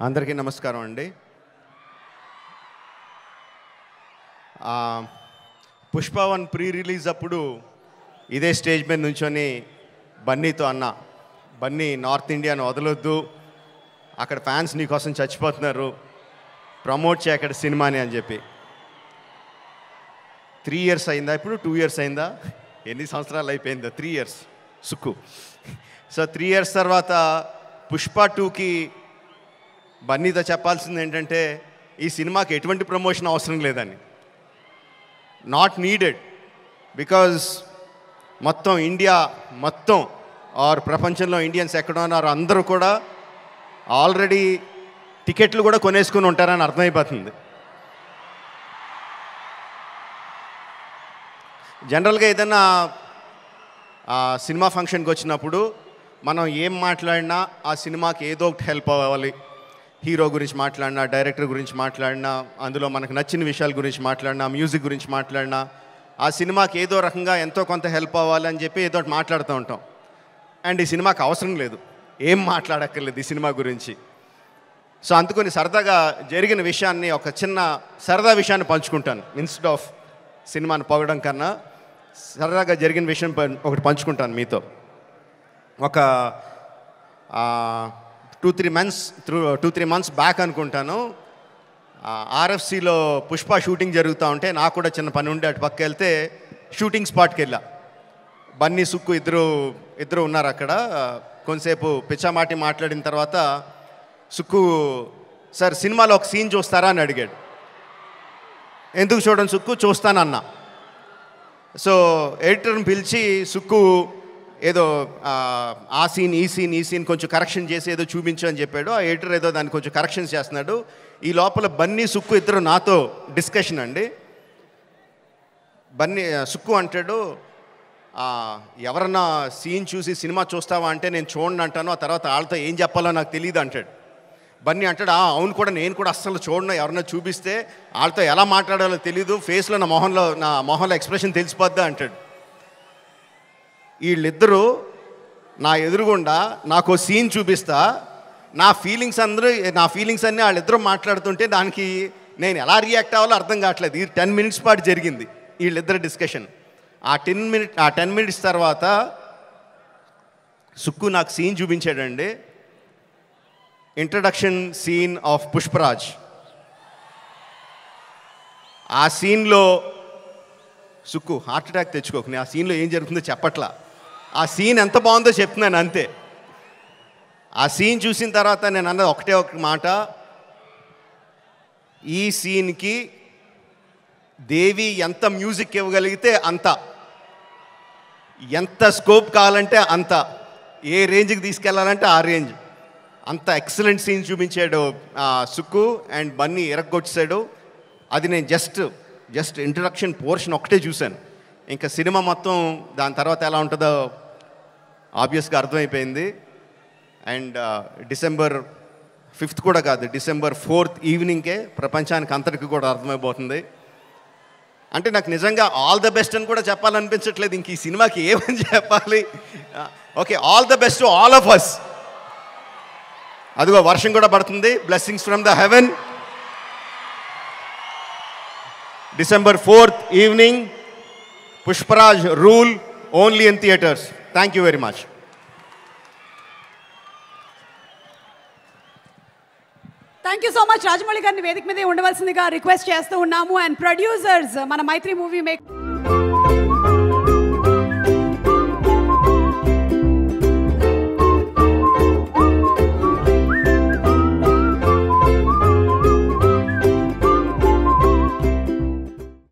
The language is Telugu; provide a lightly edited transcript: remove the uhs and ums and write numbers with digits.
అందరికీ నమస్కారం అండి. పుష్ప 1 ప్రీ రిలీజ్ అప్పుడు ఇదే స్టేజ్ మీద నుంచొని బన్నీతో అన్న, బన్నీ నార్త్ ఇండియాను వదలొద్దు, అక్కడ ఫ్యాన్స్ నీకోసం చచ్చిపోతున్నారు, ప్రమోట్ చేయ అక్కడ సినిమాని అని చెప్పి. 3 years అయిందా, ఇప్పుడు 2 years అయిందా, ఎన్ని సంవత్సరాలు అయిపోయిందా? 3 years సుక్కు. సో 3 years తర్వాత పుష్ప 2కి బన్నీతో చెప్పాల్సింది ఏంటంటే, ఈ సినిమాకి ఎటువంటి ప్రమోషన్ అవసరం లేదని. నాట్ నీడెడ్, బికాజ్ మొత్తం ఇండియా మొత్తం ఆర్ ప్రపంచంలో ఇండియన్స్ ఎక్కడ ఉన్నారు అందరూ కూడా ఆల్రెడీ టికెట్లు కూడా కొనేసుకుని ఉంటారని అర్థమైపోతుంది. జనరల్గా ఏదైనా సినిమా ఫంక్షన్కి వచ్చినప్పుడు మనం ఏం మాట్లాడినా ఆ సినిమాకి ఏదో ఒకటి హెల్ప్ అవ్వాలి. హీరో గురించి మాట్లాడినా, డైరెక్టర్ గురించి మాట్లాడినా, అందులో మనకు నచ్చిన విషయాల గురించి మాట్లాడినా, మ్యూజిక్ గురించి మాట్లాడినా, ఆ సినిమాకి ఏదో రకంగా ఎంతో కొంత హెల్ప్ అవ్వాలి అని చెప్పి ఏదో ఒకటి మాట్లాడుతూ ఉంటాం. అండ్ ఈ సినిమాకి అవసరం లేదు, ఏం మాట్లాడక్కర్లేదు ఈ సినిమా గురించి. సో అందుకని సరదాగా జరిగిన విషయాన్ని, ఒక చిన్న సరదా విషయాన్ని పంచుకుంటాను. ఇన్స్టెడ్ ఆఫ్ సినిమాని పొగడం కన్నా సరదాగా జరిగిన విషయం ఒకటి పంచుకుంటాను మీతో. ఒక 2-3 months బ్యాక్ అనుకుంటాను, ఆర్ఎఫ్సిలో పుష్ప షూటింగ్ జరుగుతూ ఉంటే నాకు కూడా చిన్న పని ఉండి అటు పక్క వెళ్తే షూటింగ్ స్పాట్కి వెళ్ళా. బన్నీ, సుక్కు ఇద్దరు ఉన్నారు అక్కడ. కొంతసేపు పిచ్చామాటి మాట్లాడిన తర్వాత సుక్కు, సార్ సినిమాలో ఒక సీన్ చూస్తారా అని అడిగాడు. ఎందుకు చూడండి సుక్కు, చూస్తానన్నా. సో ఎడిటర్ని పిలిచి సుక్కు ఏదో ఆ సీన్ ఈ సీన్ కొంచెం కరెక్షన్ చేసి ఏదో చూపించు అని చెప్పాడు. ఆ ఎడిటర్ ఏదో దాన్ని కొంచెం కరెక్షన్స్ చేస్తున్నాడు. ఈ లోపల బన్నీ, సుక్కు ఇద్దరు నాతో డిస్కషన్ అండి. సుక్కు అంటాడు, ఎవరన్నా సీన్ చూసి సినిమా చూస్తావా అంటే నేను చూడండి అంటాను, ఆ తర్వాత వాళ్ళతో ఏం చెప్పాలో నాకు తెలియదు అంటాడు. బన్నీ అంటాడు, అవును కూడా, నేను కూడా అస్సలు చూడను, ఎవరన్నా చూపిస్తే వాళ్ళతో ఎలా మాట్లాడాలో తెలీదు, ఫేస్లో నా మొహంలో ఎక్స్ప్రెషన్ తెలిసిపోద్దా అంటాడు. వీళ్ళిద్దరూ నా ఎదురుగుండా నాకు సీన్ చూపిస్తా, నా ఫీలింగ్స్ అన్నీ వాళ్ళిద్దరూ మాట్లాడుతుంటే దానికి నేను ఎలా రియాక్ట్ అవ్వాలో అర్థం కావట్లేదు. ఈ 10 minutes పాటు జరిగింది వీళ్ళిద్దరు డిస్కషన్. ఆ 10 minutes తర్వాత సుక్కు నాకు సీన్ చూపించాడండి. Introduction scene of Pushparaj. ఆ సీన్లో సుక్కు హార్ట్ అటాక్ తెచ్చుకోకు, ఆ సీన్లో ఏం జరుగుతుందో చెప్పట్లా, ఆ సీన్ ఎంత బాగుందో చెప్తున్నాను అంతే. ఆ సీన్ చూసిన తర్వాత నేను అన్నది ఒకటే ఒక మాట, ఈ సీన్కి దేవి ఎంత మ్యూజిక్ ఇవ్వగలిగితే అంత, ఎంత స్కోప్ కావాలంటే అంత, ఏ రేంజ్కి తీసుకెళ్లాలంటే ఆ రేంజ్, అంత ఎక్సలెంట్ సీన్ చూపించాడు సుక్కు. అండ్ బన్నీ ఎరగొచ్చాడు. అది నేను జస్ట్ ఇంట్రడక్షన్ పోర్షన్ ఒకటే చూశాను. ఇంకా సినిమా మొత్తం దాని తర్వాత ఎలా ఉంటుందో ఆబ్వియస్గా అర్థమైపోయింది. అండ్ December 5th కూడా కాదు, December 4th ఈవినింగ్కే ప్రపంచానికి అంతటికి కూడా అర్థమైపోతుంది. అంటే నాకు నిజంగా ఆల్ ద బెస్ట్ అని కూడా చెప్పాలనిపించట్లేదు, ఇంక ఈ సినిమాకి ఏమని చెప్పాలి. Okay, all the best to all of us. అదిగో వర్షం కూడా పడుతుంది, blessings from the heaven. December 4th evening, Pushparaj Rule, only in theaters. Thank you very much. Thank you so much. Rajamouli గారిని వేదిక మీదే ఉండవలసిందిగా రిక్వెస్ట్ చేస్తూ ఉన్నాము. అండ్ ప్రొడ్యూసర్స్, మన మైత్రి మూవీ మేక్